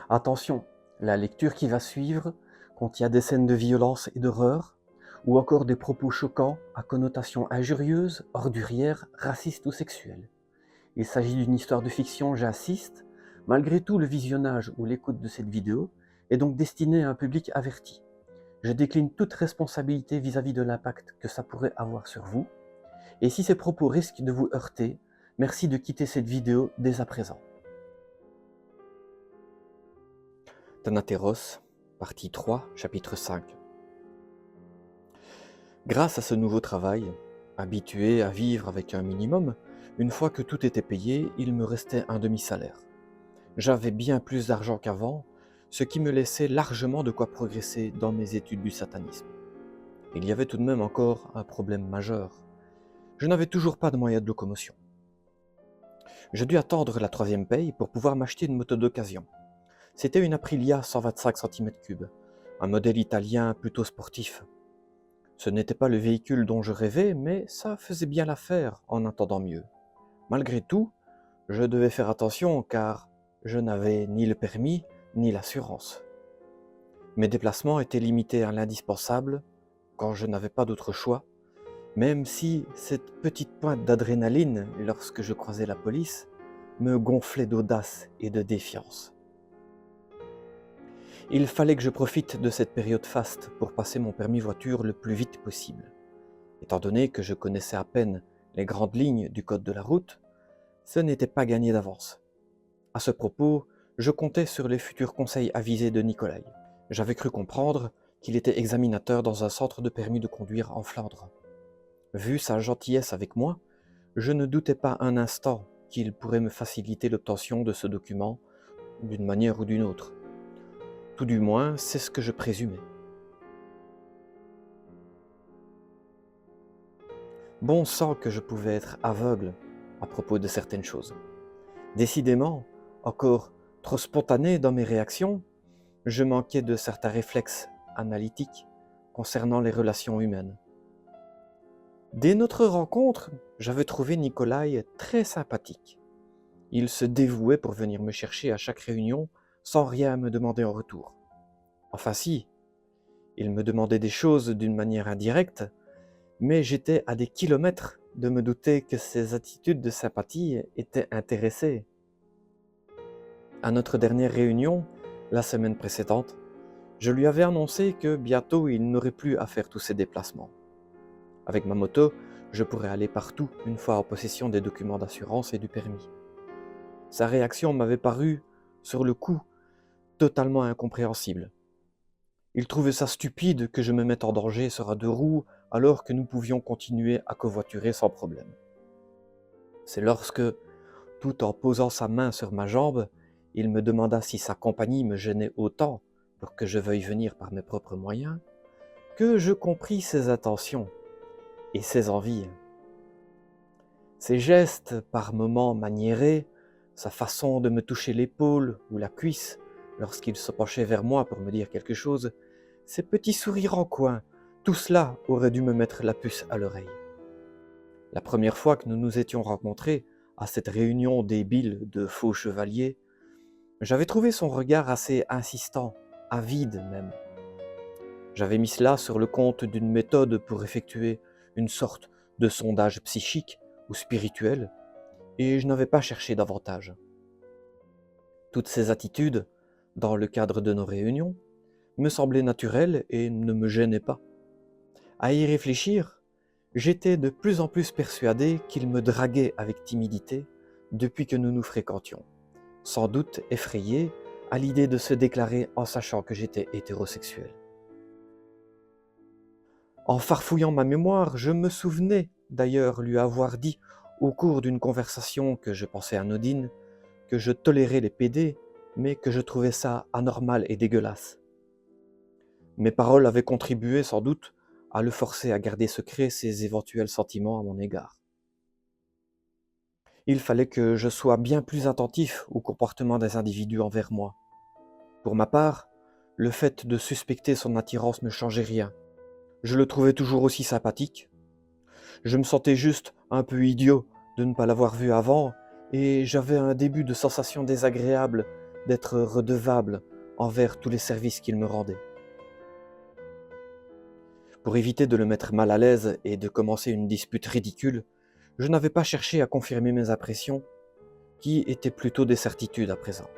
Attention, la lecture qui va suivre contient des scènes de violence et d'horreur, ou encore des propos choquants à connotation injurieuse, ordurière, raciste ou sexuelle. Il s'agit d'une histoire de fiction, j'insiste. Malgré tout, le visionnage ou l'écoute de cette vidéo est donc destiné à un public averti. Je décline toute responsabilité vis-à-vis de l'impact que ça pourrait avoir sur vous. Et si ces propos risquent de vous heurter, merci de quitter cette vidéo dès à présent. Thanatéros, partie 3, chapitre 5. Grâce à ce nouveau travail, habitué à vivre avec un minimum, une fois que tout était payé, il me restait un demi-salaire. J'avais bien plus d'argent qu'avant, ce qui me laissait largement de quoi progresser dans mes études du satanisme. Il y avait tout de même encore un problème majeur. Je n'avais toujours pas de moyens de locomotion. Je dus attendre la 3e paye pour pouvoir m'acheter une moto d'occasion. C'était une Aprilia 125 cm3, un modèle italien plutôt sportif. Ce n'était pas le véhicule dont je rêvais, mais ça faisait bien l'affaire en attendant mieux. Malgré tout, je devais faire attention car je n'avais ni le permis ni l'assurance. Mes déplacements étaient limités à l'indispensable quand je n'avais pas d'autre choix, même si cette petite pointe d'adrénaline lorsque je croisais la police me gonflait d'audace et de défiance. Il fallait que je profite de cette période faste pour passer mon permis voiture le plus vite possible. Étant donné que je connaissais à peine les grandes lignes du code de la route, ce n'était pas gagné d'avance. À ce propos, je comptais sur les futurs conseils avisés de Nikolai. J'avais cru comprendre qu'il était examinateur dans un centre de permis de conduire en Flandre. Vu sa gentillesse avec moi, je ne doutais pas un instant qu'il pourrait me faciliter l'obtention de ce document d'une manière ou d'une autre. Tout du moins, c'est ce que je présumais. Bon sang que je pouvais être aveugle à propos de certaines choses. Décidément, encore trop spontané dans mes réactions, je manquais de certains réflexes analytiques concernant les relations humaines. Dès notre rencontre, j'avais trouvé Nikolai très sympathique. Il se dévouait pour venir me chercher à chaque réunion sans rien me demander en retour. Enfin si, il me demandait des choses d'une manière indirecte, mais j'étais à des kilomètres de me douter que ses attitudes de sympathie étaient intéressées. À notre dernière réunion, la semaine précédente, je lui avais annoncé que bientôt il n'aurait plus à faire tous ces déplacements. Avec ma moto, je pourrais aller partout une fois en possession des documents d'assurance et du permis. Sa réaction m'avait paru, sur le coup, totalement incompréhensible. Il trouvait ça stupide que je me mette en danger sur un 2 roues alors que nous pouvions continuer à covoiturer sans problème. C'est lorsque, tout en posant sa main sur ma jambe, il me demanda si sa compagnie me gênait autant pour que je veuille venir par mes propres moyens, que je compris ses intentions et ses envies. Ses gestes, par moments maniérés, sa façon de me toucher l'épaule ou la cuisse lorsqu'il se penchait vers moi pour me dire quelque chose, ses petits sourires en coin, tout cela aurait dû me mettre la puce à l'oreille. La première fois que nous nous étions rencontrés à cette réunion débile de faux chevaliers, j'avais trouvé son regard assez insistant, avide même. J'avais mis cela sur le compte d'une méthode pour effectuer une sorte de sondage psychique ou spirituel, et je n'avais pas cherché davantage. Toutes ces attitudes, dans le cadre de nos réunions, me semblaient naturelles et ne me gênaient pas. À y réfléchir, j'étais de plus en plus persuadé qu'il me draguait avec timidité depuis que nous nous fréquentions, sans doute effrayé à l'idée de se déclarer en sachant que j'étais hétérosexuel. En farfouillant ma mémoire, je me souvenais d'ailleurs lui avoir dit au cours d'une conversation que je pensais anodine que je tolérais les PD, mais que je trouvais ça anormal et dégueulasse. Mes paroles avaient contribué sans doute à le forcer à garder secret ses éventuels sentiments à mon égard. Il fallait que je sois bien plus attentif au comportement des individus envers moi. Pour ma part, le fait de suspecter son attirance ne changeait rien. Je le trouvais toujours aussi sympathique. Je me sentais juste un peu idiot de ne pas l'avoir vu avant, et j'avais un début de sensation désagréable d'être redevable envers tous les services qu'il me rendait. Pour éviter de le mettre mal à l'aise et de commencer une dispute ridicule, je n'avais pas cherché à confirmer mes impressions, qui étaient plutôt des certitudes à présent.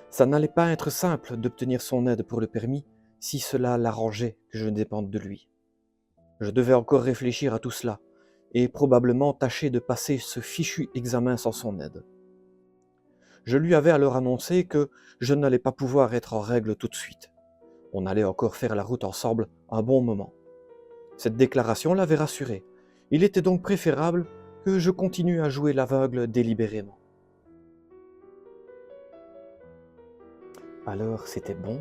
Ça n'allait pas être simple d'obtenir son aide pour le permis si cela l'arrangeait que je dépende de lui. Je devais encore réfléchir à tout cela, et probablement tâcher de passer ce fichu examen sans son aide. Je lui avais alors annoncé que je n'allais pas pouvoir être en règle tout de suite. On allait encore faire la route ensemble un bon moment. Cette déclaration l'avait rassuré. Il était donc préférable que je continue à jouer l'aveugle délibérément. Alors c'était bon,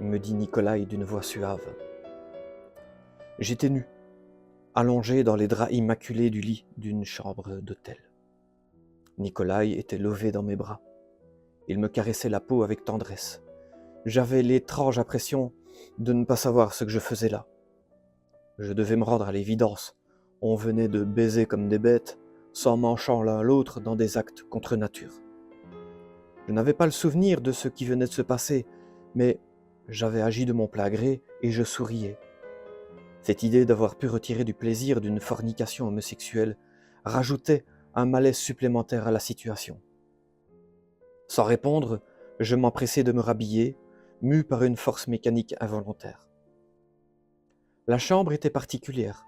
me dit Nikolai d'une voix suave. J'étais nu, allongé dans les draps immaculés du lit d'une chambre d'hôtel. Nikolai était lové dans mes bras. Il me caressait la peau avec tendresse. J'avais l'étrange impression de ne pas savoir ce que je faisais là. Je devais me rendre à l'évidence. On venait de baiser comme des bêtes, s'en manchant l'un l'autre dans des actes contre nature. Je n'avais pas le souvenir de ce qui venait de se passer, mais j'avais agi de mon plein gré et je souriais. Cette idée d'avoir pu retirer du plaisir d'une fornication homosexuelle rajoutait un malaise supplémentaire à la situation. Sans répondre, je m'empressai de me rhabiller, mu par une force mécanique involontaire. La chambre était particulière.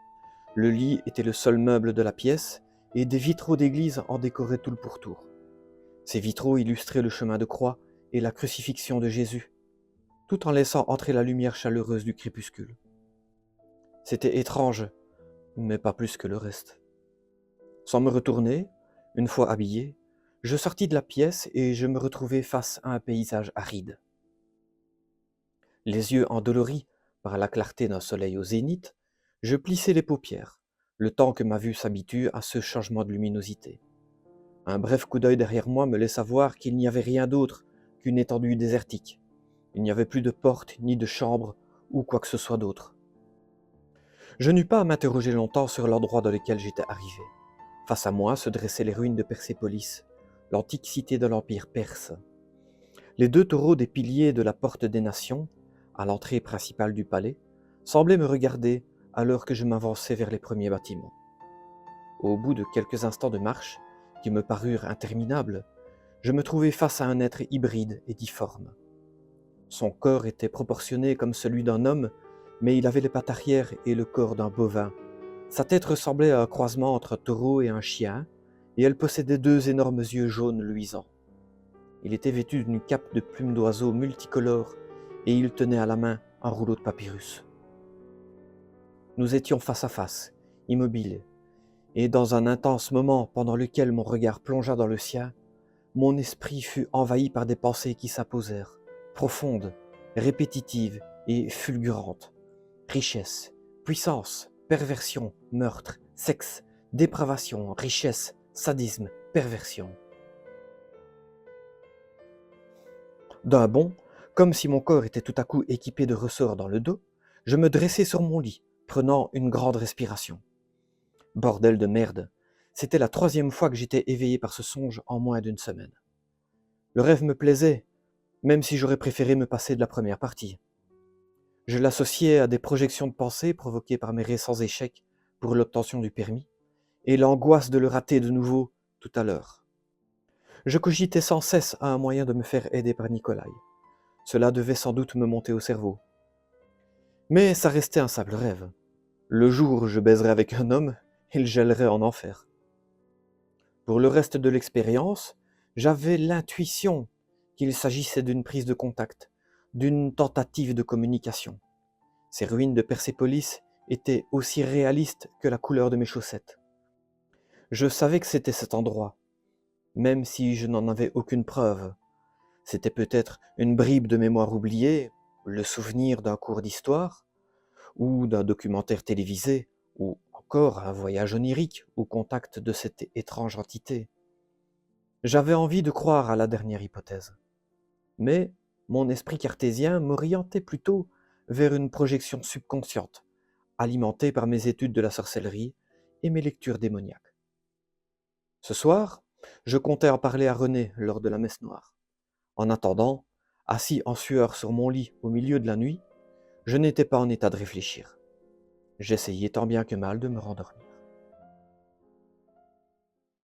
Le lit était le seul meuble de la pièce et des vitraux d'église en décoraient tout le pourtour. Ces vitraux illustraient le chemin de croix et la crucifixion de Jésus, tout en laissant entrer la lumière chaleureuse du crépuscule. C'était étrange, mais pas plus que le reste. Sans me retourner, une fois habillé, je sortis de la pièce et je me retrouvai face à un paysage aride. Les yeux endoloris par la clarté d'un soleil au zénith, je plissai les paupières, le temps que ma vue s'habitue à ce changement de luminosité. Un bref coup d'œil derrière moi me laissa voir qu'il n'y avait rien d'autre qu'une étendue désertique. Il n'y avait plus de porte, ni de chambre, ou quoi que ce soit d'autre. Je n'eus pas à m'interroger longtemps sur l'endroit dans lequel j'étais arrivé. Face à moi se dressaient les ruines de Persépolis, l'antique cité de l'Empire perse. Les deux taureaux des piliers de la Porte des Nations, à l'entrée principale du palais, semblaient me regarder alors que je m'avançais vers les premiers bâtiments. Au bout de quelques instants de marche, qui me parurent interminables, je me trouvai face à un être hybride et difforme. Son corps était proportionné comme celui d'un homme, mais il avait les pattes arrière et le corps d'un bovin. Sa tête ressemblait à un croisement entre un taureau et un chien, et elle possédait deux énormes yeux jaunes luisants. Il était vêtu d'une cape de plumes d'oiseaux multicolores, et il tenait à la main un rouleau de papyrus. Nous étions face à face, immobiles, et dans un intense moment pendant lequel mon regard plongea dans le sien, mon esprit fut envahi par des pensées qui s'apposèrent, profondes, répétitives et fulgurantes. Richesse, puissance, perversion, meurtre, sexe, dépravation, richesse, sadisme, perversion. D'un bond, comme si mon corps était tout à coup équipé de ressorts dans le dos, je me dressai sur mon lit, prenant une grande respiration. Bordel de merde, c'était la 3e fois que j'étais éveillé par ce songe en moins d'une semaine. Le rêve me plaisait, même si j'aurais préféré me passer de la première partie. Je l'associais à des projections de pensée provoquées par mes récents échecs pour l'obtention du permis, et l'angoisse de le rater de nouveau tout à l'heure. Je cogitais sans cesse à un moyen de me faire aider par Nikolai. Cela devait sans doute me monter au cerveau. Mais ça restait un simple rêve. Le jour où je baiserais avec un homme, il gèlerait en enfer. Pour le reste de l'expérience, j'avais l'intuition qu'il s'agissait d'une prise de contact, d'une tentative de communication. Ces ruines de Persépolis étaient aussi réalistes que la couleur de mes chaussettes. Je savais que c'était cet endroit, même si je n'en avais aucune preuve. C'était peut-être une bribe de mémoire oubliée, le souvenir d'un cours d'histoire, ou d'un documentaire télévisé, ou encore un voyage onirique au contact de cette étrange entité. J'avais envie de croire à la dernière hypothèse. Mais mon esprit cartésien m'orientait plutôt vers une projection subconsciente, alimentée par mes études de la sorcellerie et mes lectures démoniaques. Ce soir, je comptais en parler à René lors de la messe noire. En attendant, assis en sueur sur mon lit au milieu de la nuit, je n'étais pas en état de réfléchir. J'essayais tant bien que mal de me rendormir.